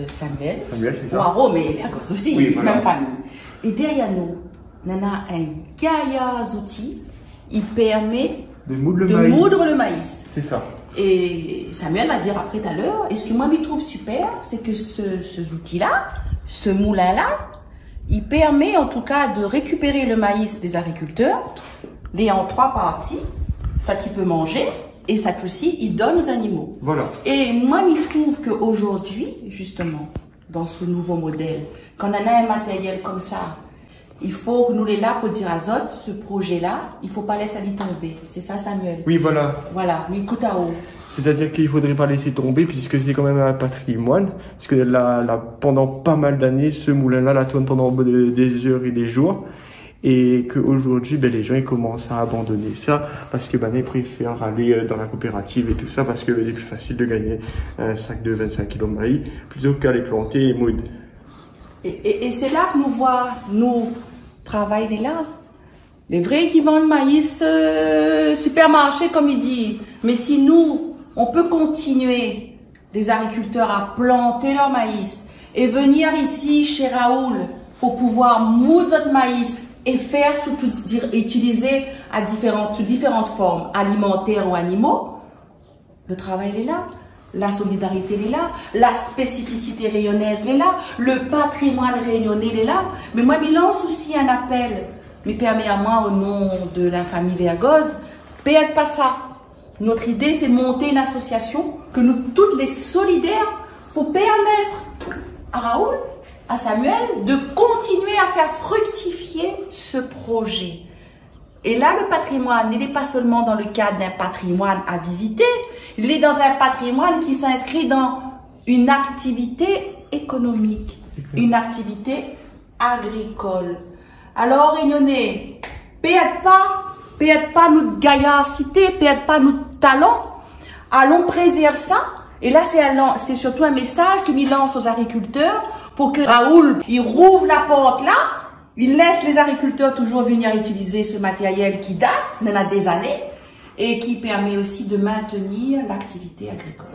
Samuel. Samuel, c'est ça. Poirot, mais Vergoz aussi, oui, voilà. Même famille. Et derrière nous, on a un gaillard outil, il permet de moudre le maïs. C'est ça. Et Samuel m'a dit après tout à l'heure, et ce que moi je trouve super, c'est que ce outil-là, ce moulin-là, il permet en tout cas de récupérer le maïs des agriculteurs, les en 3 parties, ça tu peux manger, et ça aussi il donne aux animaux. Voilà. Et moi je trouve qu'aujourd'hui, justement, dans ce nouveau modèle, quand on a un matériel comme ça, il faut que nous les là pour dire à Zot, ce projet-là, il ne faut pas laisser aller tomber. C'est ça, Samuel? Oui, voilà. Voilà, oui, écoute à haut. C'est-à-dire qu'il ne faudrait pas laisser tomber puisque c'est quand même un patrimoine. Parce que pendant pas mal d'années, ce moulin-là la tourne pendant des heures et des jours. Et qu'aujourd'hui, les gens ils commencent à abandonner ça parce que ils préfèrent aller dans la coopérative et tout ça parce que c'est plus facile de gagner un sac de 25 kg de maïs plutôt qu'à les planter et moudre. Et c'est là que nous voyons, nous, travailler là. Les vrais qui vendent maïs supermarché, comme il dit. Mais si nous, on peut continuer, les agriculteurs, à planter leur maïs et venir ici chez Raoul pour pouvoir moudre notre maïs et faire, utiliser sous différentes formes, alimentaires ou animaux, le travail est là. La solidarité est là, la spécificité rayonnaise est là, le patrimoine rayonnais est là. Mais moi, je lance aussi un appel, mais permet à moi, au nom de la famille Vergoz, perdez pas ça. Notre idée, c'est de monter une association, que nous toutes les solidaires, pour permettre à Raoul, à Samuel, de continuer à faire fructifier ce projet. Et là, le patrimoine, il n'est pas seulement dans le cadre d'un patrimoine à visiter, il est dans un patrimoine qui s'inscrit dans une activité économique, une activité agricole. Alors, Réunionnais, perdez pas notre gaillardité, perdez pas notre talent. Allons préserver ça. Et là, c'est surtout un message que je lance aux agriculteurs pour que Raoul, il rouvre la porte là, il laisse les agriculteurs toujours venir utiliser ce matériel qui date, il y en a des années, et qui permet aussi de maintenir l'activité agricole.